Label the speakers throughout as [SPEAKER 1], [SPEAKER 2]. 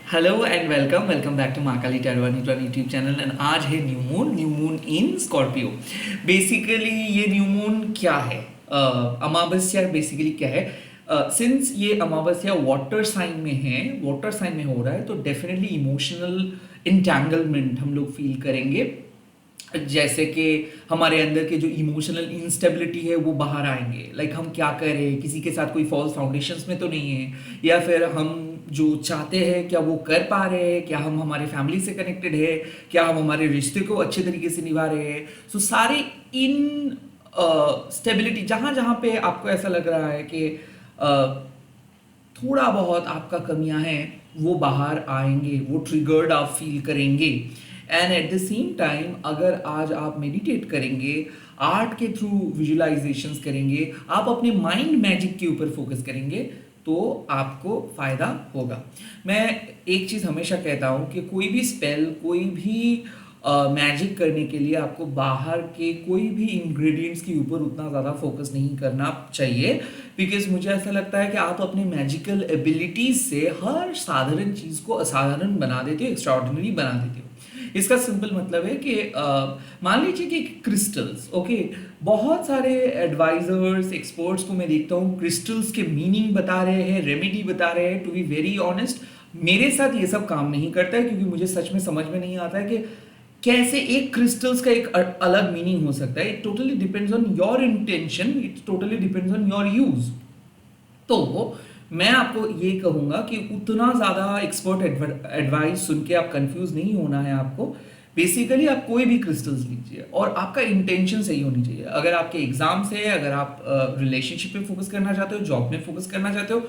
[SPEAKER 1] Hello and welcome back to Mahakali tarot YouTube channel. And आज है new moon in Scorpio. Basically ये new moon क्या है? अमावस्या basically क्या है? सिंस ये अमावस्या वाटर साइन में है, वाटर साइन में हो रहा है, तो डेफिनेटली इमोशनल इंटैंगलमेंट हम लोग फील करेंगे। जैसे कि हमारे अंदर के जो इमोशनल इंस्टेबिलिटी है वो बाहर आएंगे। लाइक हम क्या करें, किसी के साथ कोई फॉल्स फाउंडेशंस में तो नहीं है, या फिर हम जो चाहते हैं क्या वो कर पा रहे हैं, क्या हम हमारे फैमिली से कनेक्टेड है, क्या हम हमारे रिश्ते को अच्छे तरीके से निभा रहे हैं। सो सारे इन स्टेबिलिटी जहाँ जहाँ पे आपको ऐसा लग रहा है कि थोड़ा बहुत आपका कमियां हैं, वो बाहर आएंगे, वो ट्रिगर्ड आप फील करेंगे। And at the same time अगर आज आप मेडिटेट करेंगे, आर्ट के थ्रू विजुअलाइजेशंस करेंगे, आप अपने माइंड मैजिक के ऊपर फोकस करेंगे, तो आपको फायदा होगा। मैं एक चीज़ हमेशा कहता हूँ कि कोई भी स्पेल, कोई भी मैजिक करने के लिए आपको बाहर के कोई भी इंग्रेडिएंट्स के ऊपर उतना ज़्यादा फोकस नहीं करना चाहिए। बिकॉज मुझे ऐसा लगता है कि आप अपने मैजिकल एबिलिटीज से हर साधारण चीज़ को असाधारण बना देते हो, एक्स्ट्राऑर्डिनरी बना देते हो। इसका सिंपल मतलब है कि मान लीजिए कि क्रिस्टल्स, ओके, बहुत सारे एडवाइजर्स, एक्सपर्ट्स को मैं देखता हूँ क्रिस्टल्स के मीनिंग बता रहे हैं, रेमेडी बता रहे हैं। टू बी वेरी ऑनेस्ट, मेरे साथ ये सब काम नहीं करता है, क्योंकि मुझे सच में समझ में नहीं आता है कि कैसे एक क्रिस्टल्स का एक अलग मीनिंग हो सकता है। It totally depends on your intention, it totally depends on your use. तो मैं आपको ये कहूँगा कि उतना ज़्यादा एक्सपर्ट एडवाइस सुन के आप कंफ्यूज नहीं होना है आपको। बेसिकली आप कोई भी क्रिस्टल्स लीजिए और आपका इंटेंशन सही होनी चाहिए। अगर आपके एग्जाम्स है, अगर आप रिलेशनशिप पे फोकस करना चाहते हो, जॉब में फोकस करना चाहते हो,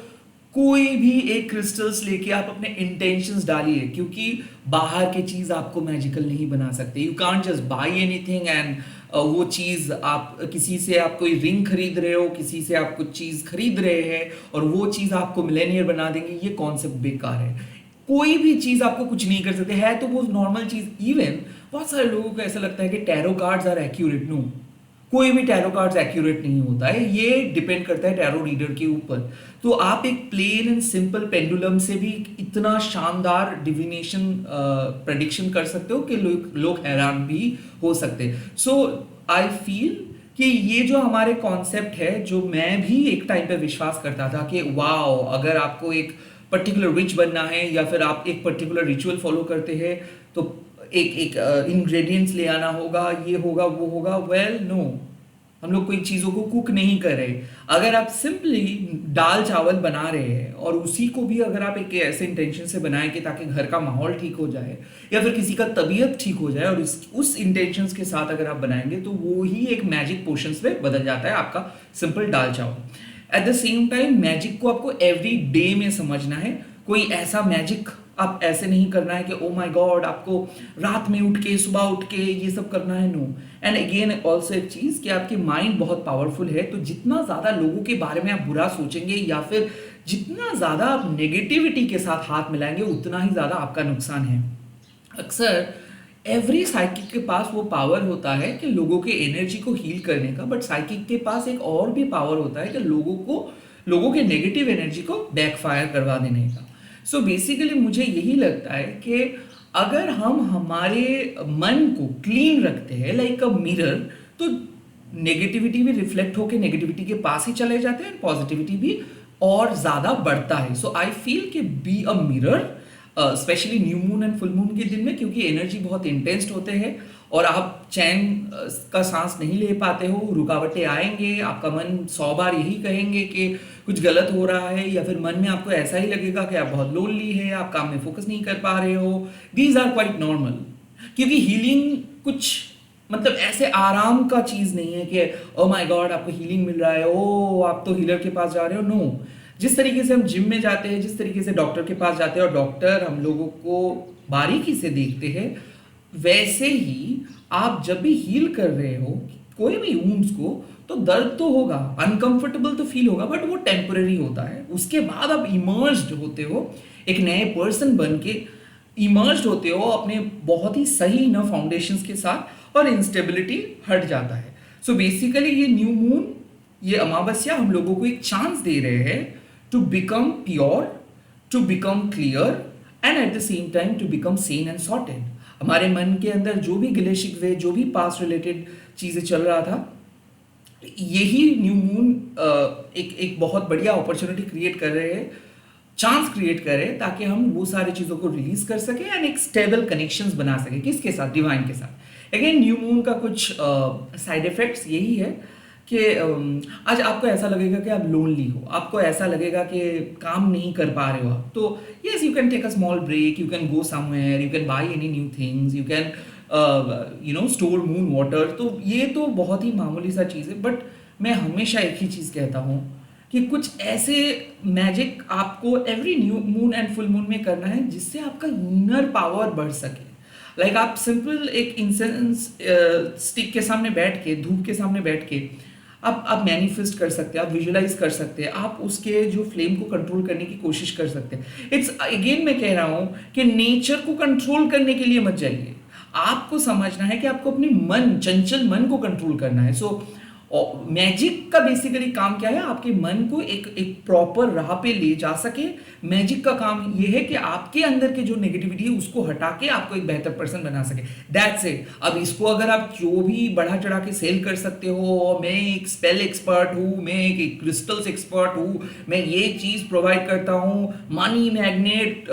[SPEAKER 1] कोई भी एक क्रिस्टल्स लेके आप अपने इंटेंशंस डालिए, क्योंकि बाहर की चीज़ आपको मैजिकल नहीं बना सकते। You can't just by anything and वो चीज़ आप किसी से, आप कोई रिंग खरीद रहे हो, किसी से आप कुछ चीज़ खरीद रहे हैं और वो चीज़ आपको मिलेनियर बना देंगे, ये कॉन्सेप्ट बेकार है। कोई भी चीज़ आपको कुछ नहीं कर सकते है, तो वो नॉर्मल चीज़। इवन बहुत सारे लोगों को ऐसा लगता है कि tarot cards are accurate. No, कोई भी टैरो कार्ड्स एक्यूरेट नहीं होता है, ये डिपेंड करता है टैरो रीडर के ऊपर। तो आप एक प्लेन एंड सिंपल पेंडुलम से भी इतना शानदार डिविनेशन प्रेडिक्शन कर सकते हो कि लोग हैरान भी हो सकते हैं। सो आई फील कि ये जो हमारे कॉन्सेप्ट है, जो मैं भी एक टाइम पे विश्वास करता था कि वाओ, अगर आपको एक पर्टिकुलर विच बनना है या फिर आप एक पर्टिकुलर रिचुअल फॉलो करते हैं, तो एक एक इंग्रेडिएंट्स ले आना होगा, ये होगा, वो होगा। वेल नो, हम लोग कोई चीज़ों को कुक नहीं कर रहे। अगर आप सिंपली दाल चावल बना रहे हैं और उसी को भी अगर आप एक ऐसे इंटेंशन से बनाएं कि ताकि घर का माहौल ठीक हो जाए या फिर किसी का तबीयत ठीक हो जाए, और उस इंटेंशन के साथ अगर आप बनाएंगे, तो वो ही एक मैजिक पोर्शंस में बदल जाता है आपका सिंपल दाल चावल। Eight the same time magic को आपको एवरी डे में समझना है। कोई ऐसा मैजिक आप ऐसे नहीं करना है कि ओ माय गॉड आपको रात में उठ के, सुबह उठ के ये सब करना है। नो। एंड अगेन ऑल्सो एक चीज़ कि आपकी माइंड बहुत पावरफुल है, तो जितना ज़्यादा लोगों के बारे में आप बुरा सोचेंगे या फिर जितना ज़्यादा आप नेगेटिविटी के साथ हाथ मिलाएंगे, उतना ही ज़्यादा आपका नुकसान है। अक्सर एवरी साइकिक के पास वो पावर होता है कि लोगों के एनर्जी को हील करने का, बट साइकिक के पास एक और भी पावर होता है कि लोगों के नेगेटिव एनर्जी को बैकफायर करवा देने का। सो बेसिकली मुझे यही लगता है कि अगर हम हमारे मन को क्लीन रखते हैं लाइक अ मिरर, तो नेगेटिविटी भी रिफ्लेक्ट होकर नेगेटिविटी के पास ही चले जाते हैं, पॉजिटिविटी भी और ज़्यादा बढ़ता है। सो आई फील कि be a mirror, specially new moon and full moon के दिन में, क्योंकि एनर्जी बहुत इंटेंस होते हैं और आप चैन का सांस नहीं ले पाते हो, रुकावटें आएंगे, आपका मन 100 बार यही कहेंगे कि कुछ गलत हो रहा है, या फिर मन में आपको ऐसा ही लगेगा कि आप बहुत लोनली है, आप काम में फोकस नहीं कर पा रहे हो। दीज आर क्वाइट नॉर्मल, क्योंकि हीलिंग कुछ मतलब ऐसे आराम का चीज़ नहीं है कि ओ माय गॉड आपको हीलिंग मिल रहा है, ओ आप तो हीलर के पास जा रहे हो। नो। जिस तरीके से हम जिम में जाते हैं, जिस तरीके से डॉक्टर के पास जाते हैं और डॉक्टर हम लोगों को बारीकी से देखते हैं, वैसे ही आप जब भी हील कर रहे हो कोई भी वुंड्स को, तो दर्द तो होगा, अनकंफर्टेबल तो फील होगा, बट वो टेम्पररी होता है। उसके बाद आप इमर्ज्ड होते हो, एक नए पर्सन बन के इमर्ज्ड होते हो अपने बहुत ही सही न फाउंडेशंस के साथ, और इंस्टेबिलिटी हट जाता है। सो बेसिकली ये न्यू मून, ये अमावस्या हम लोगों को एक चांस दे रहे हैं to become pure, to become clear and at the same time to become sane and sorted. हमारे मन के अंदर जो भी गिले शिकवे, जो भी पास्ट रिलेटेड चीज़ें चल रहा था, यही न्यू मून एक एक बहुत बढ़िया अपॉर्चुनिटी क्रिएट कर रहे हैं, चांस क्रिएट करें, ताकि हम वो सारी चीज़ों को रिलीज कर सकें एंड एक स्टेबल कनेक्शंस बना सकें। किसके साथ? डिवाइन के साथ। अगेन न्यू मून का कुछ साइड इफेक्ट्स यही है कि आज आपको ऐसा लगेगा कि आप लोनली हो, आपको ऐसा लगेगा कि काम नहीं कर पा रहे हो आप, तो yes you can take a small break, you can go somewhere, you can buy any new things, you can store moon water. तो ये तो बहुत ही मामूली सा चीज़ है, बट मैं हमेशा एक ही चीज़ कहता हूँ कि कुछ ऐसे मैजिक आपको every new moon and full moon में करना है जिससे आपका इनर पावर बढ़ सके। लाइक आप सिंपल एक इंसेंस स्टिक के सामने बैठ के, धूप के सामने बैठ के आप मैनिफेस्ट कर सकते हैं, आप विजुलाइज कर सकते हैं, आप उसके जो फ्लेम को कंट्रोल करने की कोशिश कर सकते हैं। इट्स अगेन मैं कह रहा हूँ कि नेचर को कंट्रोल करने के लिए मत जाइए, आपको समझना है कि आपको अपने मन, चंचल मन को कंट्रोल करना है। सो मैजिक का बेसिकली काम क्या है? आपके मन को एक एक प्रॉपर राह पे ले जा सके। मैजिक का काम ये है कि आपके अंदर के जो नेगेटिविटी है उसको हटा के आपको एक बेहतर पर्सन बना सके। That's it. अब इसको अगर आप जो भी बढ़ा चढ़ा के सेल कर सकते हो, मैं एक स्पेल एक्सपर्ट हूँ, मैं एक क्रिस्टल्स एक्सपर्ट हूँ, मैं ये चीज प्रोवाइड करता हूँ, मनी मैग्नेट,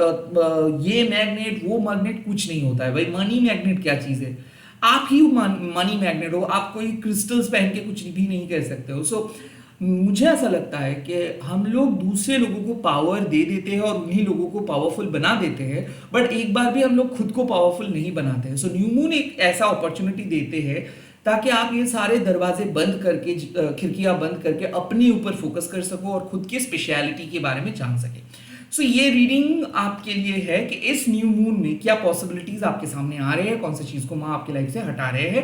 [SPEAKER 1] ये मैग्नेट, वो मैग्नेट, कुछ नहीं होता है भाई। मनी मैग्नेट क्या चीज है? आप ही मनी मैग्नेट हो, आप कोई क्रिस्टल्स पहन के कुछ भी नहीं कर सकते हो। सो मुझे ऐसा लगता है कि हम लोग दूसरे लोगों को पावर दे देते हैं और उन्हीं लोगों को पावरफुल बना देते हैं, बट एक बार भी हम लोग खुद को पावरफुल नहीं बनाते हैं। सो न्यू मून एक ऐसा अपॉर्चुनिटी देते हैं ताकि आप ये सारे दरवाजे बंद करके, खिड़कियां बंद करके अपने ऊपर फोकस कर सको और खुद की स्पेशलिटी के बारे में जान सके। सो ये रीडिंग आपके लिए है कि इस न्यू मून में क्या पॉसिबिलिटीज आपके सामने आ रहे हैं, कौन सी चीज को माँ आपकी लाइफ से हटा रहे हैं।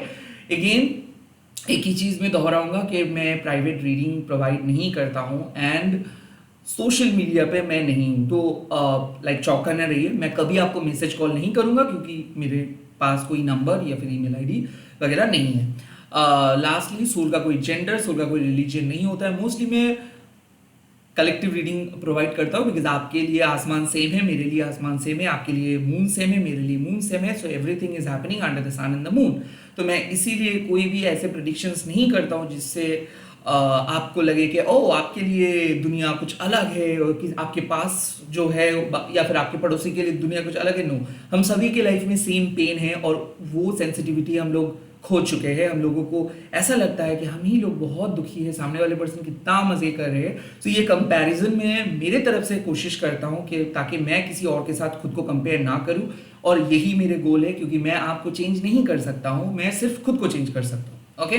[SPEAKER 1] अगेन एक ही चीज में दोहराऊंगा कि मैं प्राइवेट रीडिंग प्रोवाइड नहीं करता हूँ एंड सोशल मीडिया पे मैं नहीं हूँ, तो लाइक चौंका न रहिए, मैं कभी आपको मैसेज कॉल नहीं करूंगा क्योंकि मेरे पास कोई नंबर या फिर ईमेल आईडी वगैरह नहीं है। लास्टली, सोल का कोई जेंडर, सोल का कोई रिलीजन नहीं होता है। मोस्टली मैं कलेक्टिव रीडिंग प्रोवाइड करता हूँ बिकॉज आपके लिए आसमान सेम है, मेरे लिए आसमान सेम है, आपके लिए मून सेम है, मेरे लिए मून सेम है। So everything is happening under the sun and the moon. तो मैं इसीलिए कोई भी ऐसे प्रेडिक्शंस नहीं करता हूँ जिससे आपको लगे कि ओ आपके लिए दुनिया कुछ अलग है और कि आपके पास जो है या फिर आपके पड़ोसी के लिए दुनिया कुछ अलग है। नो, हम सभी के लाइफ में सेम पेन है और वो सेंसिटिविटी हम लोग खो चुके हैं। हम लोगों को ऐसा लगता है कि हम ही लोग बहुत दुखी है, सामने वाले पर्सन कितना मजे कर रहे हैं। तो ये कंपैरिजन में मेरे तरफ से कोशिश करता हूँ कि ताकि मैं किसी और के साथ खुद को कंपेयर ना करूँ, और यही मेरे गोल है क्योंकि मैं आपको चेंज नहीं कर सकता हूँ, मैं सिर्फ खुद को चेंज कर सकता हूँ। ओके,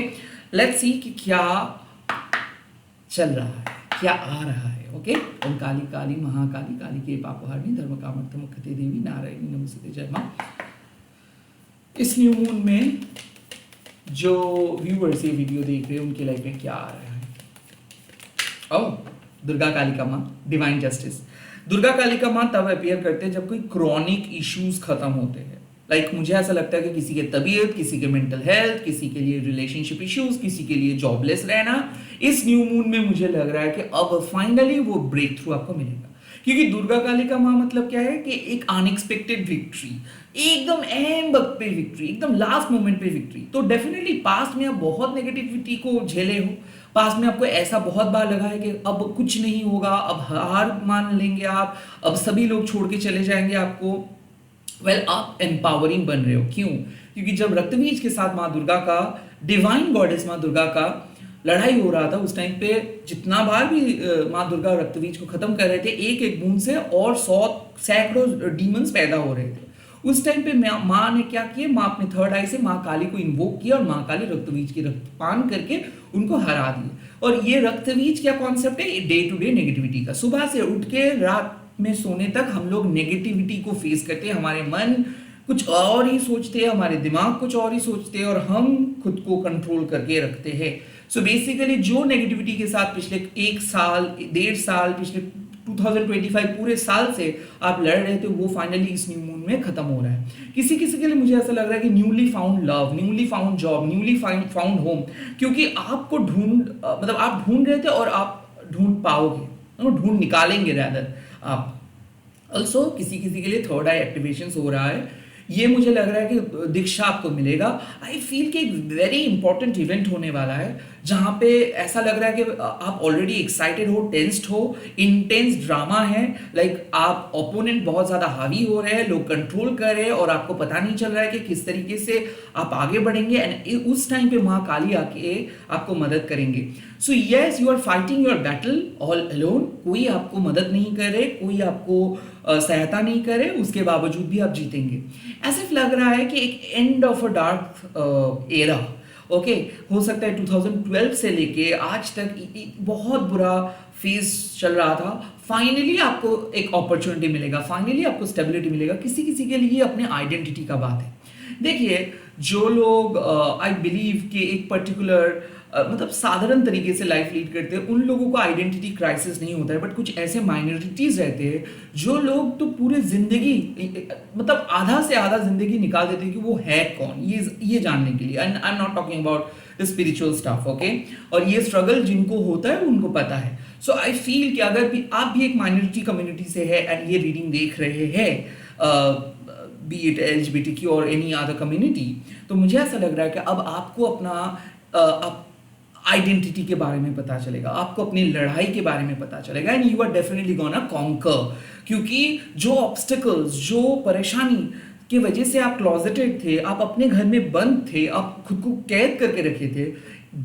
[SPEAKER 1] लेट्स सी कि क्या चल रहा है, क्या आ रहा है। ओके, ओम काली काली महाकाली काली के पापहारिणी धर्म कामर्थ मुक्ति देवी नारायणी नमस्ते जय मां। इस न्यू मून में जो व्यूअर्स ये वीडियो देख रहे हैं उनकी लाइफ में क्या आ रहा है? ओह, दुर्गा कालिका माँ, डिवाइन जस्टिस। दुर्गा कालिका माँ तब अपीयर करते हैं जब कोई क्रॉनिक इश्यूज खत्म होते हैं। लाइक मुझे ऐसा लगता है कि किसी के तबीयत, किसी के मेंटल हेल्थ, किसी के लिए रिलेशनशिप इश्यूज, किसी के लिए जॉबलेस रहना, इस न्यू मून में मुझे लग रहा है कि अब फाइनली वो ब्रेक थ्रू आपको मिलेगा। क्योंकि दुर्गा कालिका माँ मतलब क्या है कि एक अनएक्सपेक्टेड विक्ट्री, एकदम एंड वक्त पे विक्ट्री, एकदम लास्ट मोमेंट पे विक्ट्री। तो डेफिनेटली पास्ट में आप बहुत नेगेटिविटी को झेले हो, पास्ट में आपको ऐसा बहुत बार लगा है कि अब कुछ नहीं होगा, अब हार मान लेंगे आप, अब सभी लोग छोड़ के चले जाएंगे आपको। वेल, आप एम्पावरिंग बन रहे हो। क्यों? क्योंकि जब रक्तबीज के साथ माँ दुर्गा का, डिवाइन गॉडेस माँ दुर्गा का लड़ाई हो रहा था, उस टाइम पे जितना बार भी माँ दुर्गा रक्तबीज को खत्म कर रहे थे, एक एक बूंद से और 100 सैकड़ों डीमंस पैदा हो रहे थे। उस टाइम पे माँ ने क्या किया? माँ अपने थर्ड आई से माँ काली को इन्वोक किया और माँ काली रक्तबीज की रक्तपान करके उनको हरा दिया। और ये रक्तबीज क्या कॉन्सेप्ट है? डे टू डे नेगेटिविटी का। सुबह से उठ के रात में सोने तक हम लोग नेगेटिविटी को फेस करते हैं। हमारे मन कुछ और ही सोचते हैं, हमारे दिमाग कुछ और ही सोचते हैं और हम खुद को कंट्रोल करके रखते हैं। सो बेसिकली जो नेगेटिविटी के साथ पिछले 1 साल, 1.5 साल, पिछले 2025 पूरे साल से आप लड़ रहे थे, वो फाइनली इस न्यू मून में खत्म हो रहा है। किसी किसी के लिए मुझे ऐसा लग रहा है कि newly found love, newly found job, newly found home, क्योंकि आपको मतलब आप ढूंढ रहे थे और आप ढूंढ पाओगे, ढूंढ निकालेंगे रैदर आप। ऑल्सो किसी किसी के लिए थर्ड आई एक्टिवेशन हो रहा है, ये मुझे लग रहा है कि दीक्षा आपको मिलेगा। आई फील कि एक वेरी इंपॉर्टेंट इवेंट होने वाला है जहाँ पे ऐसा लग रहा है कि आप ऑलरेडी एक्साइटेड हो, टेंस्ड हो, इंटेंस ड्रामा है, लाइक आप ओपोनेंट बहुत ज़्यादा हावी हो रहे हैं, लोग कंट्रोल कर रहे हैं और आपको पता नहीं चल रहा है कि किस तरीके से आप आगे बढ़ेंगे। एंड उस टाइम पे माँ काली आके आपको मदद करेंगे। So yes, you are fighting your battle all alone, कोई आपको मदद नहीं करे, कोई आपको सहायता नहीं करे, उसके बावजूद भी आप जीतेंगे। ऐसे लग रहा है कि एक end of a dark era, okay, हो सकता है 2012 से लेके आज तक बहुत बुरा फेज चल रहा था। फाइनली आपको एक अपॉर्चुनिटी मिलेगा, फाइनली आपको स्टेबिलिटी मिलेगा। किसी किसी के लिए अपने आइडेंटिटी का बात है। देखिए, जो लोग आई बिलीव कि एक पर्टिकुलर मतलब साधारण तरीके से लाइफ लीड करते हैं, उन लोगों को आइडेंटिटी क्राइसिस नहीं होता है। बट कुछ ऐसे माइनॉरिटीज रहते हैं जो लोग तो पूरे जिंदगी मतलब आधा से आधा जिंदगी निकाल देते हैं कि वो है कौन, ये जानने के लिए। And I am not talking about the spiritual stuff, okay. और ये स्ट्रगल जिनको होता है उनको पता है। सो आई फील कि अगर भी आप भी एक माइनॉरिटी कम्युनिटी से है एंड ये रीडिंग देख रहे हैं, बी इट LGBTQ और एनी अदर कम्युनिटी, तो मुझे ऐसा लग रहा है कि अब आपको अपना आइडेंटिटी के बारे में पता चलेगा, आपको अपनी लड़ाई के बारे में पता चलेगा, and you are definitely gonna conquer. क्योंकि जो ऑब्स्टिकल्स, जो परेशानी की वजह से आप क्लॉजेटेड थे, आप अपने घर में बंद थे, आप खुद को कैद करके रखे थे,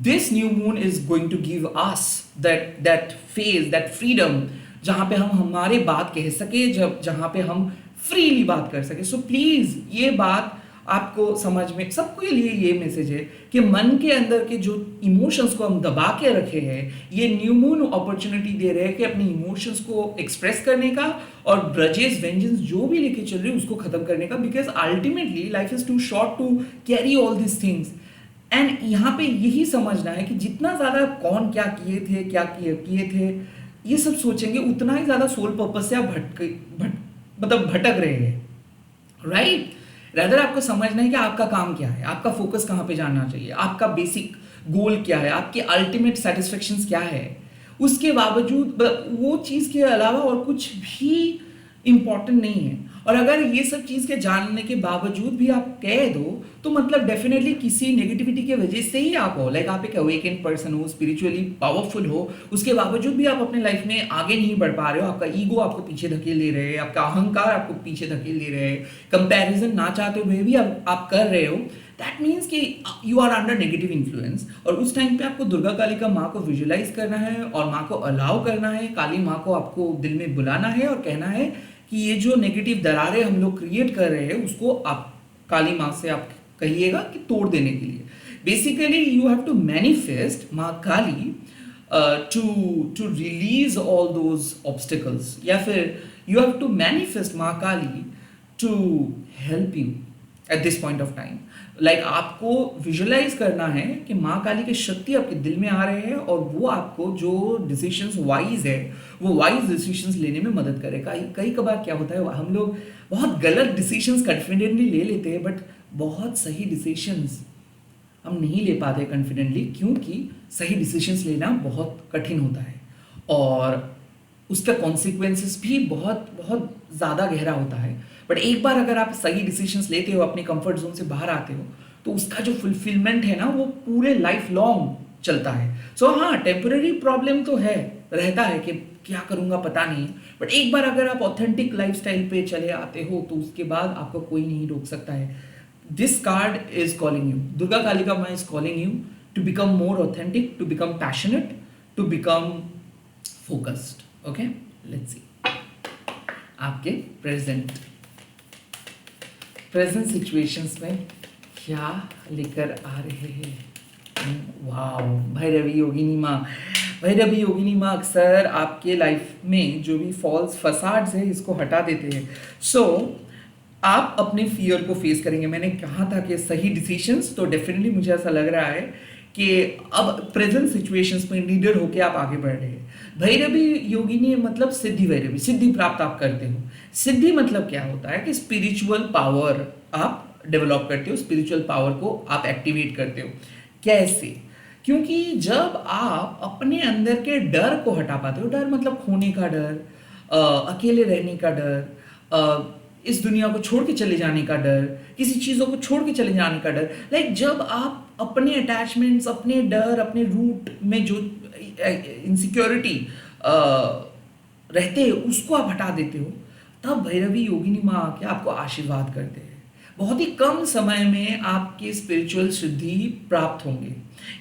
[SPEAKER 1] this new moon is going to give us that phase, that freedom, जहाँ पे हम हमारे बात कह सके, जहाँ पे हम फ्रीली बात कर सके। सो प्लीज ये बात आपको समझ में, सबके लिए ये मैसेज है कि मन के अंदर के जो इमोशंस को हम दबा के रखे हैं, ये न्यू मून अपॉर्चुनिटी दे रहे हैं कि अपने इमोशंस को एक्सप्रेस करने का और ग्रजेस, वेंजेंस जो भी लेके चल रहे हैं उसको खत्म करने का। Because ultimately life is too short to carry all this things. And यहाँ पे यही समझना है कि जितना ज्यादा कौन क्या किए थे, क्या किए थे, ये सब सोचेंगे, उतना ही ज्यादा सोल पर्पस से आप भटक रहे हैं, राइट। रदर आपको समझना है कि आपका काम क्या है, आपका फोकस कहाँ पे जाना चाहिए, आपका बेसिक गोल क्या है, आपके अल्टीमेट सेटिस्फेक्शंस क्या है। उसके बावजूद वो चीज़ के अलावा और कुछ भी इम्पॉर्टेंट नहीं है। और अगर ये सब चीज़ के जानने के बावजूद भी आप कह दो, तो मतलब डेफिनेटली किसी नेगेटिविटी की वजह से ही आप हो, लाइक आप एक अवेकेंड पर्सन हो, स्पिरिचुअली पावरफुल हो, उसके बावजूद भी आप अपने लाइफ में आगे नहीं बढ़ पा रहे हो, आपका ईगो आपको पीछे धकेल ले रहे हैं, आपका अहंकार आपको पीछे धकेल ले रहे हैं, कंपैरिजन ना चाहते हुए भी आप कर रहे हो, दैट मीन्स कि you are under negative influence. और उस टाइम पे आपको दुर्गा काली का माँ को विजुअलाइज करना है और माँ को अलाउ करना है, काली माँ को आपको दिल में बुलाना है और कहना है कि ये जो नेगेटिव दरारें हम लोग क्रिएट कर रहे हैं उसको आप काली माँ से आप कहिएगा कि तोड़ देने के लिए। Basically you have to manifest Maa Kali to release all those obstacles, या फिर you have to manifest Maa Kali to help you at this point of time. Like आपको विजुअलाइज करना है कि माँ काली की शक्ति आपके दिल में आ रहे हैं और वो आपको जो डिसीशंस वाइज है वो वाइज डिसीशंस लेने में मदद करेगा। कई कबार क्या होता है, हम लोग बहुत गलत डिसीशंस कॉन्फिडेंटली ले लेते हैं, बट बहुत सही डिसीशंस हम नहीं ले पाते कॉन्फिडेंटली, क्योंकि सही डिसीशंस लेना बहुत कठिन होता है और उसका कॉन्सिक्वेंसेस भी बहुत बहुत ज़्यादा गहरा होता है। बट एक बार अगर आप सही डिसीजंस लेते हो, अपने कंफर्ट जोन से बाहर आते हो, तो उसका जो फुलफिलमेंट है ना वो पूरे लाइफ लॉन्ग चलता है। सो हाँ, टेम्पररी प्रॉब्लम तो है, रहता है कि क्या करूँगा पता नहीं, बट एक बार अगर आप ऑथेंटिक लाइफस्टाइल पे चले आते हो तो उसके बाद आपको कोई नहीं रोक सकता है। This card is calling you, Durga Kalika Maa is calling you to become more authentic, to become passionate, to become focused. Okay, let's see आपके प्रेजेंट सिचुएशंस में क्या लेकर आ रहे हैं। वाह, भैरवी योगिनी माँ, भैरवी योगिनी माँ अक्सर आपके लाइफ में जो भी फॉल्स फसाड्स है इसको हटा देते हैं। सो आप अपने फियर को फेस करेंगे। मैंने कहा था कि सही डिसीजंस, तो डेफिनेटली मुझे ऐसा लग रहा है कि अब प्रेजेंट सिचुएशंस में लीडर होके आप आगे बढ़ रहे हैं। भैरवी योगिनी मतलब सिद्धि भैरवी, सिद्धि प्राप्त आप करते हो। सिद्धि मतलब क्या होता है कि स्पिरिचुअल पावर आप डेवलप करते हो, स्पिरिचुअल पावर को आप एक्टिवेट करते हो। कैसे? क्योंकि जब आप अपने अंदर के डर को हटा पाते हो, डर मतलब खोने का डर, अकेले रहने का डर, इस दुनिया को छोड़ के चले जाने का डर, किसी चीज़ों को छोड़ के चले जाने का डर। लाइक जब आप अपने अटैचमेंट्स, अपने डर, अपने रूट में जो इनसिक्योरिटी रहते हैं उसको आप हटा देते हो, तब भैरवी योगिनी माँ आके आपको आशीर्वाद करते हैं। बहुत ही कम समय में आपके स्पिरिचुअल सिद्धि प्राप्त होंगे।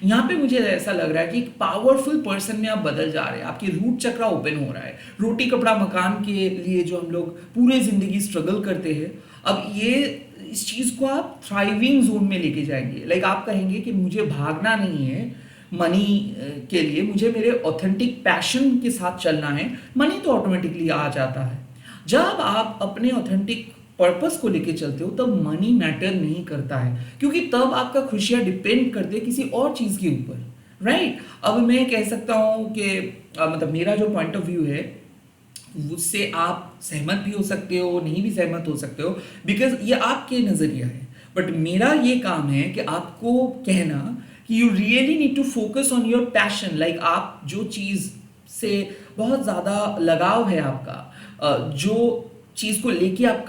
[SPEAKER 1] यहाँ पे मुझे ऐसा लग रहा है कि एक पावरफुल पर्सन में आप बदल जा रहे हैं, आपकी रूट चक्रा ओपन हो रहा है। रोटी कपड़ा मकान के लिए जो हम लोग पूरे जिंदगी स्ट्रगल करते हैं, अब ये इस चीज़ को आप थ्राइविंग जोन में लेके जाएंगे। लाइक आप कहेंगे कि मुझे भागना नहीं है मनी के लिए, मुझे मेरे ऑथेंटिक पैशन के साथ चलना है, मनी तो ऑटोमेटिकली आ जाता है। जब आप अपने ऑथेंटिक पर्पस को लेके चलते हो तब मनी मैटर नहीं करता है, क्योंकि तब आपका खुशियाँ डिपेंड करते हैं किसी और चीज़ के ऊपर, राइट। अब मैं कह सकता हूँ कि मतलब मेरा जो पॉइंट ऑफ व्यू है उससे आप सहमत भी हो सकते हो, नहीं भी सहमत हो सकते हो, बिकॉज ये आपके नज़रिया है। बट मेरा ये काम है कि आपको कहना कि you really need to focus on your passion. Like आप जो चीज़ से बहुत ज़्यादा लगाव है आपका, जो चीज़ को लेके आप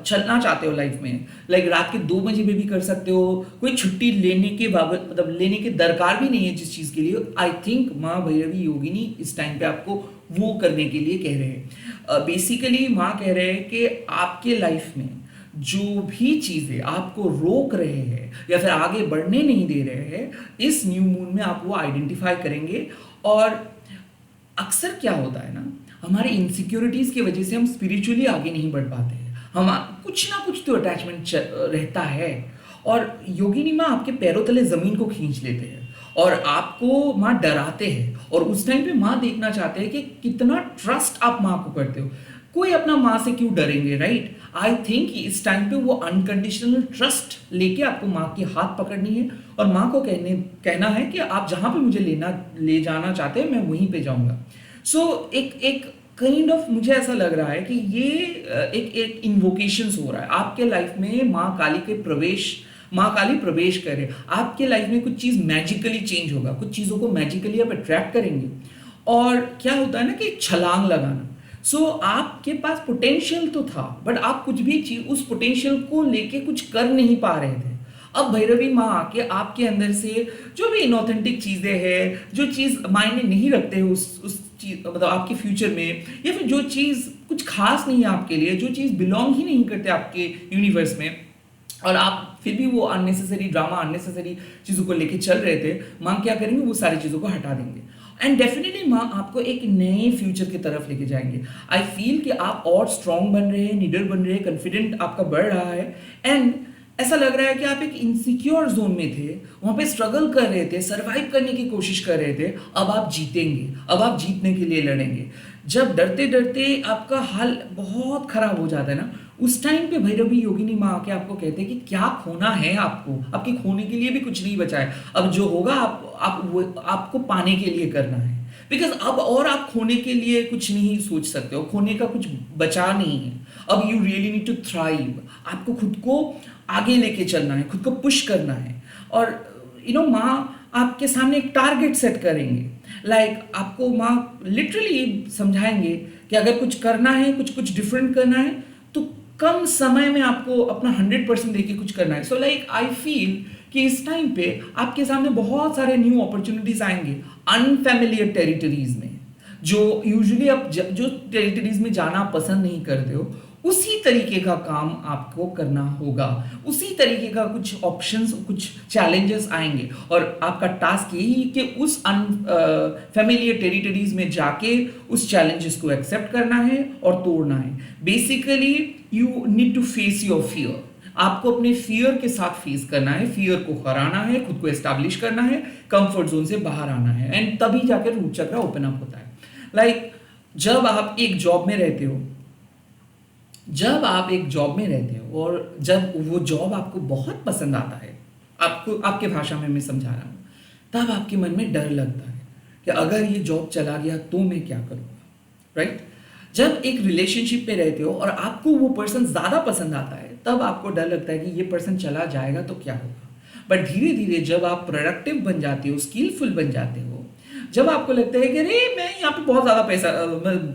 [SPEAKER 1] चलना चाहते हो लाइफ में, लाइक रात के 2 बजे में भी कर सकते हो, कोई छुट्टी लेने के बाबत मतलब लेने की दरकार भी नहीं है जिस चीज़ के लिए। आई थिंक माँ भैरवी योगिनी इस टाइम पे आपको वो करने के लिए कह रहे हैं। बेसिकली माँ कह रहे हैं कि आपके लाइफ में जो भी चीज़ें आपको रोक रहे हैं या फिर आगे बढ़ने नहीं दे रहे हैं, इस न्यू मून में आप वो आइडेंटिफाई करेंगे। और अक्सर क्या होता है ना, हमारे इनसिक्योरिटीज़ की वजह से हम स्पिरिचुअली आगे नहीं बढ़ पाते हैं, हम कुछ ना कुछ तो अटैचमेंट रहता है। और योगिनी माँ आपके पैरों तले ज़मीन को खींच लेते हैं और आपको माँ डराते हैं, और उस टाइम पे माँ देखना चाहते हैं कि कितना ट्रस्ट आप माँ को करते हो। कोई अपना माँ से क्यों डरेंगे, राइट। आई थिंक इस टाइम पे वो अनकंडीशनल ट्रस्ट लेके आपको माँ की हाथ पकड़नी है और माँ को कहना है कि आप जहाँ पे मुझे ले जाना चाहते हैं मैं वहीं पे जाऊँगा। सो एक काइंड ऑफ मुझे ऐसा लग रहा है कि ये एक इन्वोकेशंस हो रहा है आपके लाइफ में। माँ काली प्रवेश करे आपके लाइफ में, कुछ चीज़ मैजिकली चेंज होगा, कुछ चीज़ों को मैजिकली आप अट्रैक्ट करेंगे। और क्या होता है ना कि छलांग लगाना, सो आपके पास पोटेंशियल तो था बट आप कुछ भी चीज उस पोटेंशियल को लेके कुछ कर नहीं पा रहे थे। अब भैरवी माँ आके आपके अंदर से जो भी इनऑथेंटिक चीज़ें हैं, जो चीज़ मायने नहीं रखते उस चीज मतलब आपके फ्यूचर में, या फिर जो चीज़ कुछ खास नहीं है आपके लिए, जो चीज़ बिलोंग ही नहीं करते आपके यूनिवर्स में, और आप फिर भी वो अननेसेसरी ड्रामा, अननेसेसरी चीज़ों को लेके चल रहे थे, माँ क्या करेंगे, वो सारी चीज़ों को हटा देंगे एंड डेफिनेटली माँ आपको एक नए फ्यूचर की तरफ लेके जाएंगे। आई फील कि आप और स्ट्रांग बन रहे हैं, निडर बन रहे हैं, कॉन्फिडेंट आपका बढ़ रहा है एंड ऐसा लग रहा है कि आप एक इनसिक्योर जोन में थे, वहाँ पे स्ट्रगल कर रहे थे, सरवाइव करने की कोशिश कर रहे थे। अब आप जीतेंगे, अब आप जीतने के लिए लड़ेंगे। जब डरते डरते आपका हाल बहुत खराब हो जाता है ना, उस टाइम पे भैरवी योगिनी माँ आके आपको कहते हैं कि क्या खोना है आपको, आपके खोने के लिए भी कुछ नहीं बचा है। अब जो होगा आपको पाने के लिए करना है, बिकॉज अब और आप खोने के लिए कुछ नहीं सोच सकते हो, खोने का कुछ बचा नहीं है। अब you really need to thrive, आपको खुद को आगे लेके चलना है, खुद को पुश करना है। और माँ आपके सामने एक टारगेट सेट करेंगे, लाइक आपको माँ लिटरली समझाएंगे कि अगर कुछ करना है, कुछ डिफरेंट करना है, तो कम समय में आपको अपना 100% देके कुछ करना है। सो लाइक आई फील कि इस टाइम पे आपके सामने बहुत सारे न्यू अपॉर्चुनिटीज आएंगे अनफैमिलियर टेरिटरीज में, जो यूजुअली आप जो टेरिटरीज में जाना पसंद नहीं करते हो, उसी तरीके का काम आपको करना होगा, उसी तरीके का कुछ ऑप्शंस, कुछ चैलेंजेस आएंगे और आपका टास्क यही कि उस अनफैमिलियर टेरिटरीज में जाके उस चैलेंजेस को एक्सेप्ट करना है और तोड़ना है। Basically you need to face your fear, आपको अपने फियर के साथ फेस करना है, फियर को हराना है, खुद को एस्टैब्लिश करना है, कंफर्ट जोन से बाहर आना है एंड तभी जाकर रूट चक्र ओपन अप होता है। लाइक जब आप एक जॉब में रहते हो, और जब वो जॉब आपको बहुत पसंद आता है, आपको आपके भाषा में मैं समझा रहा हूँ, तब आपके मन में डर लगता है कि अगर ये जॉब चला गया तो मैं क्या करूँगा, राइट। जब एक रिलेशनशिप पे रहते हो और आपको वो पर्सन ज़्यादा पसंद आता है, तब आपको डर लगता है कि ये पर्सन चला जाएगा तो क्या होगा। बट धीरे धीरे जब आप प्रोडक्टिव बन जाते हो, स्किलफुल बन जाते हो, जब आपको लगता है कि अरे मैं यहाँ पे मैं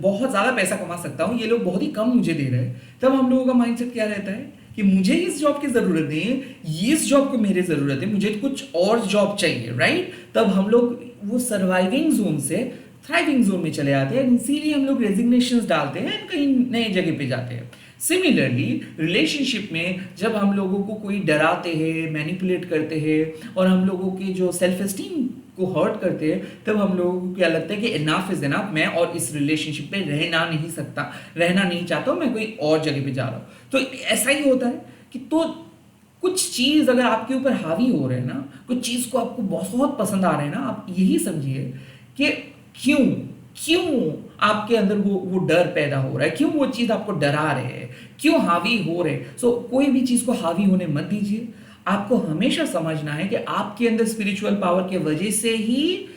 [SPEAKER 1] बहुत ज़्यादा पैसा कमा सकता हूँ, ये लोग बहुत ही कम मुझे दे रहे हैं, तब हम लोगों का माइंडसेट क्या रहता है कि मुझे इस जॉब की ज़रूरत नहीं है, ये इस जॉब को मेरी ज़रूरत है, मुझे कुछ और जॉब चाहिए, राइट? तब हम लोग वो सर्वाइविंग जोन से थ्राइविंग जोन में चले जाते हैं, इसीलिए हम लोग रेजिग्नेशंस डालते हैं एंड कहीं नए जगह पे जाते हैं। सिमिलरली रिलेशनशिप में जब हम लोगों को कोई डराते हैं, मैनिपुलेट करते हैं और हम लोगों के जो सेल्फ एस्टीम को हर्ट करते हैं, तब हम लोगों को क्या लगता है कि इनफ इज इनफ, मैं और इस रिलेशनशिप में रहना नहीं चाहता हूँ, मैं कोई और जगह पे जा रहा हूँ। तो ऐसा ही होता है कि तो कुछ चीज़ अगर आपके ऊपर हावी हो रहे हैं ना, कुछ चीज़ को आपको बहुत पसंद आ रहे हैं ना, आप यही समझिए कि क्यों क्यों आपके अंदर वो डर पैदा हो रहा है, क्यों वो चीज़ आपको डरा रहे हैं, क्यों हावी हो रहे। सो कोई भी चीज़ को हावी होने मत दीजिए। आपको हमेशा समझना है कि आपके अंदर स्पिरिचुअल पावर के वजह से ही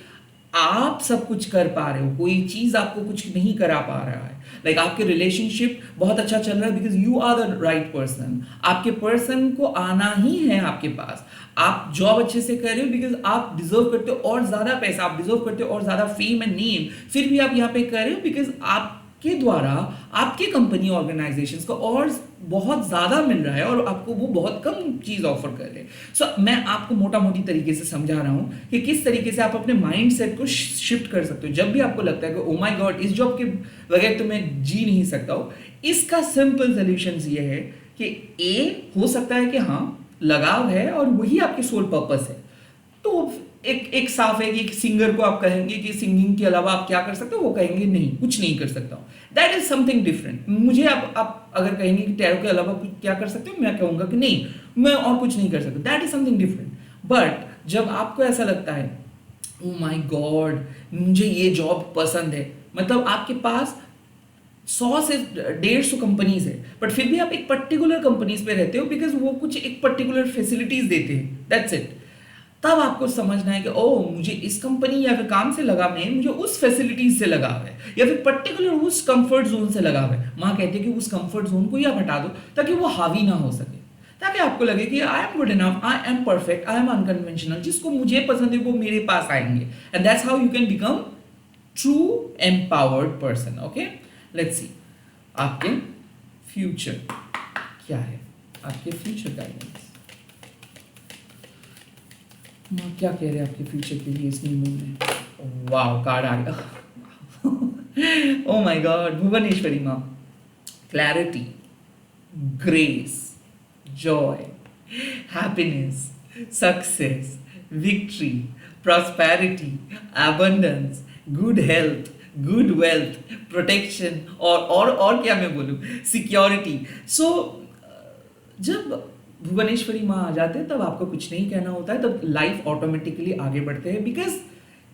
[SPEAKER 1] आप सब कुछ कर पा रहे हो, कोई चीज आपको कुछ नहीं करा पा रहा है। लाइक आपके रिलेशनशिप बहुत अच्छा चल रहा है because you are the right person, आपके पर्सन को आना ही है आपके पास। आप जॉब अच्छे से कर रहे हो बिकॉज आप डिजर्व करते हो और ज्यादा पैसा, आप डिजर्व करते हो और ज्यादा फेम एंड नेम, फिर भी आप यहाँ पे कर रहे हो बिकॉज आपके द्वारा आपके कंपनी ऑर्गेनाइजेशंस को और बहुत ज्यादा मिल रहा है और आपको वो बहुत कम चीज ऑफर कर रहे हैं। सो मैं आपको मोटा मोटी तरीके से समझा रहा हूं कि किस तरीके से आप अपने माइंड सेट को शिफ्ट कर सकते हो जब भी आपको लगता है कि ओ माय गॉड इस जॉब के बगैर तो मैं जी नहीं सकता हूं। इसका सिंपल सोल्यूशन ये है कि ए हो सकता है कि हाँ लगाव है और वही आपकी सोल पर्पस है, तो एक साफ है कि एक सिंगर को आप कहेंगे कि सिंगिंग के अलावा आप क्या कर सकते हो, वो कहेंगे नहीं कुछ नहीं कर सकता हूँ, दैट इज समथिंग डिफरेंट। मुझे आप अगर कहेंगे कि टैरो के अलावा कुछ क्या कर सकते हो, मैं कहूंगा कि नहीं मैं और कुछ नहीं कर सकता, that is something different. But जब आपको ऐसा लगता है ओ माय गॉड मुझे ये जॉब पसंद है, मतलब आपके पास 100 से 150 कंपनीज है बट फिर भी आप एक पर्टिकुलर कंपनीज पे रहते हो बिकॉज वो कुछ एक पर्टिकुलर फैसिलिटीज देते हैं, दैट्स इट। तब आपको समझना है कि ओ मुझे इस कंपनी या फिर काम से लगाव नहीं, मुझे उस फैसिलिटीज से लगाव है या फिर पर्टिकुलर उस कंफर्ट जोन से लगाव है। माँ कहती है कि उस कंफर्ट जोन को ही आप हटा दो ताकि वो हावी ना हो सके, ताकि आपको लगे कि I am good enough, I am perfect, I am unconventional, जिसको मुझे पसंद है वो मेरे पास आएंगे and that's how you can become true empowered person. Okay let's see आपके फ्यूचर क्या है, आपके फ्यूचर गाइडेंस क्या कह रहे हैं आपके फ्यूचर के लिए इस न्यू मून में। वाओ कार्ड आ गया ओ माय गॉड भुवनेश्वरी माँ, clarity, grace, Joy, happiness, success, victory, prosperity, abundance, good health, good wealth, protection और क्या मैं बोलूँ, सिक्योरिटी। सो जब भुवनेश्वरी माँ आ जाते हैं तब आपको कुछ नहीं कहना होता है, तब लाइफ ऑटोमेटिकली आगे बढ़ते हैं because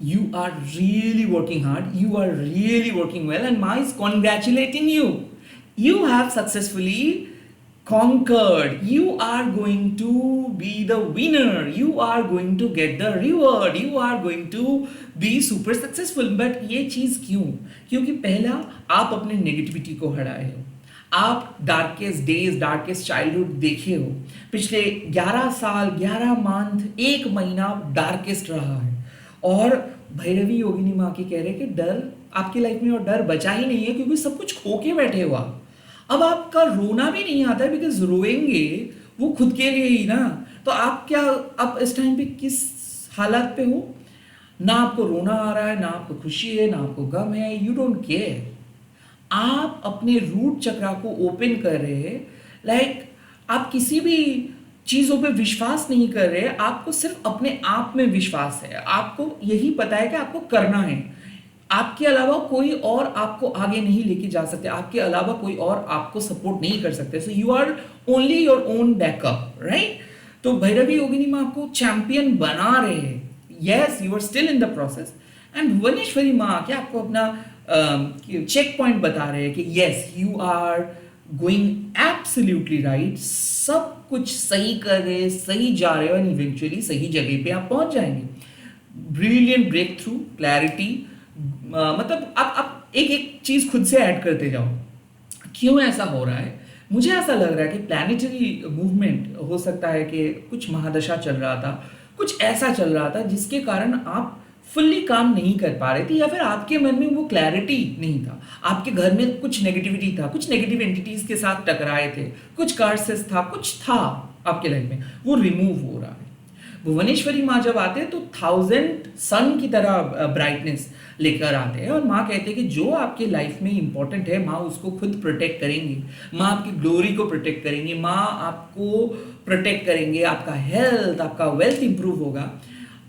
[SPEAKER 1] you are really working hard, you are really working well and Maa is congratulating you, you have successfully conquered, you are going to be the winner, you are going to get the reward, you are going to be super successful। but ये चीज क्यों, क्योंकि पहला आप अपने negativity को हटाए हो, आप डार्केस्ट डेज डार्केस्ट चाइल्डहुड देखे हो, पिछले 11 साल 11 मंथ 1 महीना डार्केस्ट रहा है और भैरवी योगिनी माँ की कह रहे कि डर आपकी लाइफ में और डर बचा ही नहीं है क्योंकि सब कुछ खो के बैठे हो आप। अब आपका रोना भी नहीं आता है बिकॉज रोएंगे वो खुद के लिए ही ना, तो आप क्या आप इस टाइम पे किस हालत पे हो, ना आपको रोना आ रहा है, ना आपको खुशी है, ना आपको गम है, यू डोंट केयर। आप अपने रूट चक्रा को ओपन कर रहे हैं, लाइक आप किसी भी चीजों पे विश्वास नहीं कर रहे, आपको सिर्फ अपने आप में विश्वास है, आपको यही पता है कि आपको करना है, आपके अलावा कोई और आपको आगे नहीं लेके जा सकते, आपके अलावा कोई और आपको सपोर्ट नहीं कर सकते। So you are only your own backup, right. तो भैरवी योगिनी माँ आपको चैंपियन बना रहे हैं, yes you are still in the process and Bhuvaneshwari माँ आके आपको अपना चेक पॉइंट बता रहे हैं कि yes you are going absolutely right, सब कुछ सही कर रहे हैं, सही जा रहे हो एंड इवेंचुअली सही जगह पे आप पहुंच जाएंगे। ब्रिलियंट ब्रेक थ्रू, क्लैरिटी, मतलब आप एक एक चीज खुद से ऐड करते जाओ। क्यों ऐसा हो रहा है, मुझे ऐसा लग रहा है कि प्लैनेटरी मूवमेंट हो सकता है कि कुछ महादशा चल रहा था, कुछ ऐसा चल रहा था जिसके कारण आप फुल्ली काम नहीं कर पा रहे थे, या फिर आपके मन में वो क्लैरिटी नहीं था, आपके घर में कुछ नेगेटिविटी था, कुछ नेगेटिव एंटिटीज के साथ टकराए थे, कुछ कार्सेस था, कुछ था आपके लाइफ में, वो रिमूव हो रहा है। भुवनेश्वरी माँ जब आते हैं तो 1000 सन की तरह ब्राइटनेस लेकर आते हैं, और माँ कहते हैं कि जो आपके लाइफ में इंपॉर्टेंट है माँ उसको खुद प्रोटेक्ट करेंगे, माँ आपकी ग्लोरी को प्रोटेक्ट करेंगे, माँ आपको प्रोटेक्ट करेंगे, आपका हेल्थ, आपका वेल्थ इंप्रूव होगा।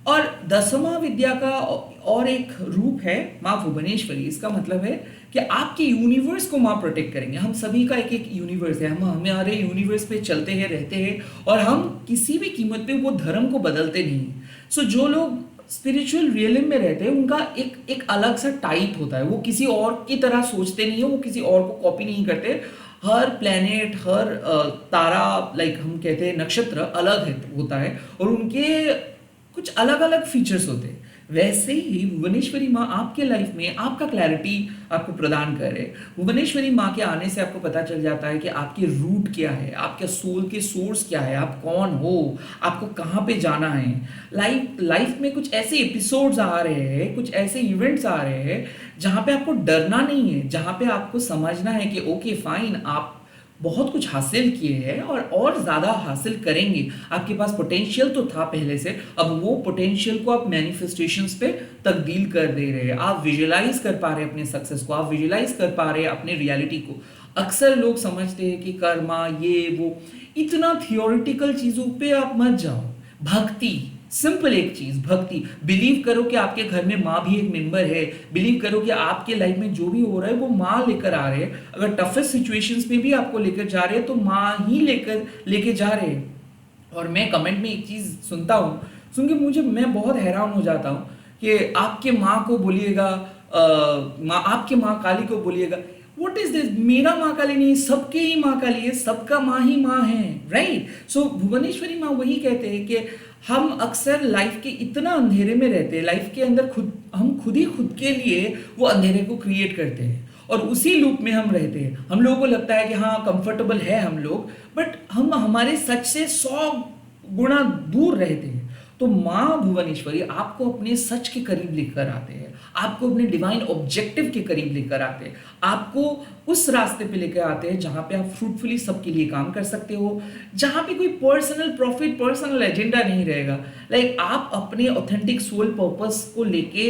[SPEAKER 1] और दसवां विद्या का और एक रूप है माँ भुवनेश्वरी। इसका मतलब है कि आपके यूनिवर्स को माँ प्रोटेक्ट करेंगे। हम सभी का एक एक यूनिवर्स है, हम हमारे यूनिवर्स पे चलते हैं, रहते हैं, और हम किसी भी कीमत पे वो धर्म को बदलते नहीं। सो जो लोग स्पिरिचुअल रियलिज्म में रहते हैं उनका एक अलग सा टाइप होता है, वो किसी और की तरह सोचते नहीं है, वो किसी और को कॉपी नहीं करते। हर प्लेनेट, हर तारा, लाइक हम कहते हैं नक्षत्र अलग है होता है, और उनके कुछ अलग अलग फीचर्स होते हैं। वैसे ही भुवनेश्वरी माँ आपके लाइफ में आपका क्लैरिटी आपको प्रदान कर रहे हैं। भुवनेश्वरी माँ के आने से आपको पता चल जाता है कि आपके रूट क्या है, आपके सोल के सोर्स क्या है, आप कौन हो, आपको कहाँ पे जाना है। लाइफ में कुछ ऐसे एपिसोड्स आ रहे हैं, कुछ ऐसे इवेंट्स आ रहे हैं जहाँ पे आपको डरना नहीं है, जहाँ पे आपको समझना है कि ओके फाइन, आप बहुत कुछ हासिल किए हैं और ज़्यादा हासिल करेंगे। आपके पास पोटेंशियल तो था पहले से, अब वो पोटेंशियल को आप मैनिफेस्टेशंस पे तब्दील कर दे रहे हैं। आप विजुलाइज कर पा रहे हैं अपने सक्सेस को, आप विजुलाइज कर पा रहे हैं अपने रियलिटी को। अक्सर लोग समझते हैं कि कर्मा, ये वो, इतना थियोरिटिकल चीज़ों पे आप मत जाओ। भक्ति, सिंपल एक चीज, भक्ति। बिलीव करो कि आपके घर में माँ भी एक मेंबर है, बिलीव करो कि आपके लाइफ में जो भी हो रहा है वो माँ लेकर आ रहे हैं। अगर टफेस्ट सिचुएशंस में भी आपको लेकर जा रहे हैं तो माँ ही लेके जा रहे हैं। और मैं कमेंट में एक चीज सुनता हूँ, सुन के मैं बहुत हैरान हो जाता हूँ कि आपके माँ को बोलिएगा, आपके माँ काली को बोलिएगा। What is this? मेरा माँ काली नहीं, सबके ही माँ काली है, सबका माँ ही माँ है, राइट? सो भुवनेश्वरी माँ वही कहते हैं कि हम अक्सर लाइफ के इतना अंधेरे में रहते हैं, लाइफ के अंदर हम खुद ही खुद के लिए वो अंधेरे को क्रिएट करते हैं, और उसी लूप में हम रहते हैं। हम लोगों को लगता है कि हाँ कंफर्टेबल है हम लोग, बट हम हमारे सच से 100 गुना दूर रहते हैं। तो माँ भुवनेश्वरी आपको अपने सच के करीब लेकर आते हैं, आपको अपने डिवाइन ऑब्जेक्टिव के करीब लेकर आते हैं, आपको उस रास्ते पे लेकर आते हैं जहां पे आप फ्रूटफुली सबके लिए काम कर सकते हो, जहां पे कोई पर्सनल प्रॉफिट, पर्सनल एजेंडा नहीं रहेगा। लाइक आप अपने ऑथेंटिक सोल पर्पस को लेके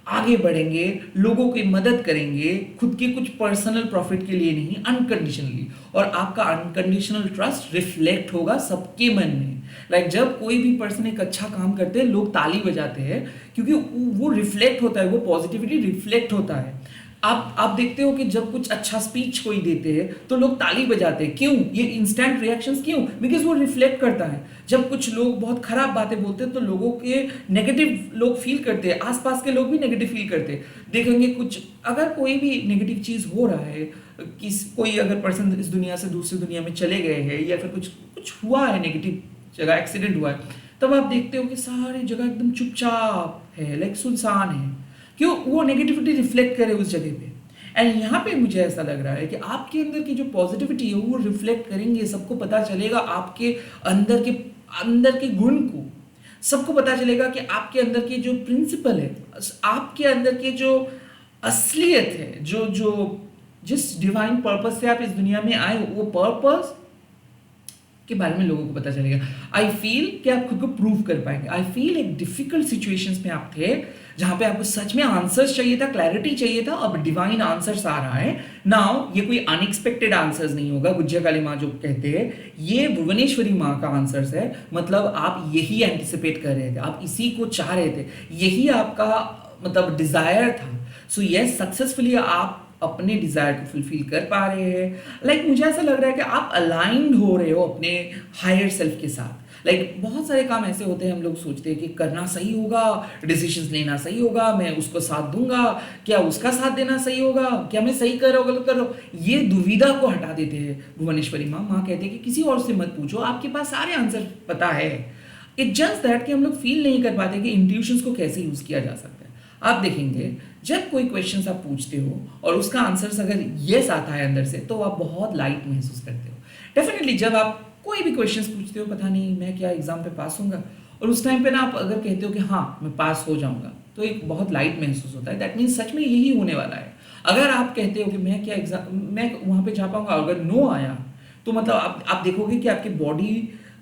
[SPEAKER 1] आगे बढ़ेंगे, लोगों की मदद करेंगे, खुद के कुछ पर्सनल प्रॉफिट के लिए नहीं, अनकंडीशनली। और आपका अनकंडीशनल ट्रस्ट रिफ्लेक्ट होगा सबके मन में। लाइक जब कोई भी पर्सन एक अच्छा काम करते हैं लोग ताली बजाते हैं, क्योंकि वो रिफ्लेक्ट होता है, वो पॉजिटिविटी रिफ्लेक्ट होता है। आप देखते हो कि जब कुछ अच्छा स्पीच कोई देते हैं तो लोग ताली बजाते हैं। क्यों? ये इंस्टेंट रिएक्शंस क्यों? बिकॉज वो रिफ्लेक्ट करता है। जब कुछ लोग बहुत खराब बातें बोलते हैं तो लोगों के नेगेटिव लोग फील करते हैं, आसपास के लोग भी नेगेटिव फील करते हैं। देखेंगे कुछ अगर कोई भी नेगेटिव चीज़ हो रहा है, कोई अगर पर्सन इस दुनिया से दूसरी दुनिया में चले गए हैं, या फिर कुछ कुछ हुआ है नेगेटिव जगह, एक्सीडेंट हुआ है, तब आप देखते हो कि सारी जगह एकदम चुपचाप है, लाइक सुनसान है। क्यों? वो नेगेटिविटी रिफ्लेक्ट करे उस जगह पे। एंड यहाँ पे मुझे ऐसा लग रहा है कि आपके अंदर की जो पॉजिटिविटी है वो रिफ्लेक्ट करेंगे, सबको पता चलेगा आपके अंदर के गुण को, सबको पता चलेगा कि आपके अंदर के जो प्रिंसिपल है, आपके अंदर के जो असलियत है, जो जिस डिवाइन पर्पस से आप इस दुनिया में आए हो, वो पर्पस के बारे में लोगों को पता चलेगा। आई फील कि आप खुद को प्रूव कर पाएंगे। आई फील एक डिफिकल्ट सिचुएशंस में आप थे जहां पे आपको सच में आंसर्स चाहिए था, क्लैरिटी चाहिए था, अब डिवाइन आंसर्स आ रहा है। नाउ ये कोई अनएक्सपेक्टेड आंसर्स नहीं होगा, गुज्जा काली माँ जो कहते हैं, ये भुवनेश्वरी माँ का आंसर्स है। मतलब आप यही एंटिसिपेट कर रहे थे, आप इसी को चाह रहे थे, यही आपका मतलब डिजायर था। सो यस, सक्सेसफुली आप अपने डिजायर को फुलफिल कर पा रहे हैं। लाइक मुझे ऐसा लग रहा है कि आप अलाइंड हो रहे हो अपने हायर सेल्फ के साथ। लाइक बहुत सारे काम ऐसे होते हैं, हम लोग सोचते हैं कि करना सही होगा, डिसीजंस लेना सही होगा, मैं उसको साथ दूंगा, क्या उसका साथ देना सही होगा, क्या मैं सही कर रहा हूँ गलत कर रहा हूँ, ये दुविधा को हटा देते हैं भुवनेश्वरी माँ। माँ कहते हैं कि किसी और से मत पूछो, आपके पास सारे आंसर पता है। इट जस्ट दैट कि हम लोग फील नहीं कर पाते कि इंट्यूशंस को कैसे यूज किया जा सकता है। आप देखेंगे जब कोई क्वेश्चंस आप पूछते हो और उसका आंसर अगर यस आता है अंदर से, तो आप बहुत लाइट महसूस करते हो। डेफिनेटली जब आप कोई भी क्वेश्चंस पूछते हो, पता नहीं मैं क्या एग्जाम पे पास होऊंगा, और उस टाइम पे ना आप अगर कहते हो कि हाँ मैं पास हो जाऊंगा, तो एक बहुत लाइट महसूस होता है। दैट मीन्स सच में यही होने वाला है। अगर आप कहते हो कि मैं क्या एग्जाम मैं वहाँ पे जा पाऊंगा, अगर नो आया तो मतलब आप देखोगे कि आपकी बॉडी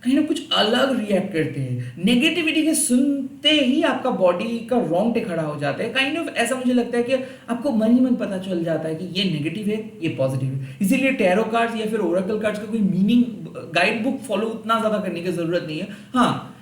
[SPEAKER 1] कहीं ना कुछ अलग रिएक्ट करते हैं। नेगेटिविटी के सुनते ही आपका बॉडी का रोंगटे खड़ा हो जाता है। काइंड ऑफ ऐसा मुझे लगता है कि आपको मन ही मन पता चल जाता है कि ये नेगेटिव है, ये पॉजिटिव है। इसीलिए टैरो कार्ड्स या फिर ओरेकल कार्ड्स का कोई मीनिंग, गाइड बुक फॉलो उतना ज्यादा करने की जरूरत नहीं है। हाँ,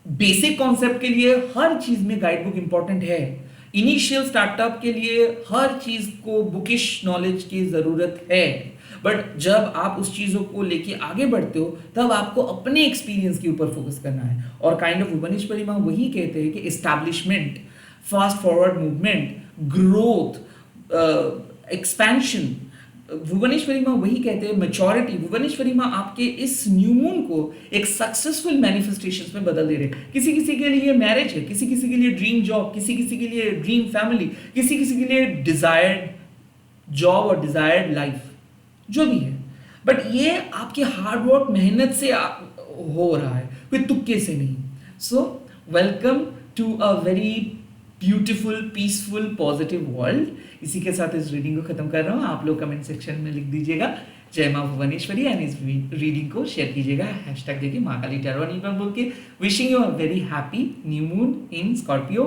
[SPEAKER 1] बेसिक कॉन्सेप्ट के लिए हर चीज में गाइड बुक इंपॉर्टेंट है। इनिशियल स्टार्टअप के लिए हर चीज को बुकिश नॉलेज की जरूरत है। बट जब आप उस चीजों को लेके आगे बढ़ते हो तब आपको अपने एक्सपीरियंस के ऊपर फोकस करना है। और काइंड ऑफ भुवनेश्वरी माँ वही कहते हैं कि establishment, fast forward movement, growth, expansion, Bhuvaneshwari माँ वही कहते हैं मैच्योरिटी। भुवनेश्वरी माँ आपके इस न्यू मून को एक सक्सेसफुल मैनिफेस्टेशंस में बदल दे रहे हैं। किसी किसी के लिए मैरिज है, किसी किसी के लिए ड्रीम जॉब, किसी किसी के लिए ड्रीम फैमिली, किसी किसी के लिए डिजायर्ड जॉब और डिजायर्ड लाइफ, जो भी है। बट ये आपके हार्ड वर्क, मेहनत से हो रहा है, कोई तुक्के से नहीं। So welcome to a very beautiful, peaceful, positive world. इसी के साथ इस रीडिंग को खत्म कर रहा हूँ। आप लोग कमेंट सेक्शन में लिख दीजिएगा जय माँ भुवनेश्वरी एंड इस रीडिंग को शेयर कीजिएगा हैशटैग देखिए महाकाली टैरो नीपा बोल के। Wishing you a very happy new moon in Scorpio.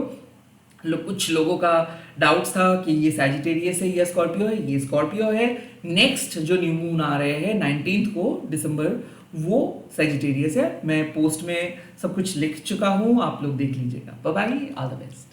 [SPEAKER 1] कुछ लोगों का डाउट्स था कि ये सैजिटेरियस है या स्कॉर्पियो है। ये स्कॉर्पियो है। नेक्स्ट जो न्यू मून आ रहे हैं 19 को दिसंबर, वो सैजिटेरियस है। मैं पोस्ट में सब कुछ लिख चुका हूँ, आप लोग देख लीजिएगा। Bye bye, all the best.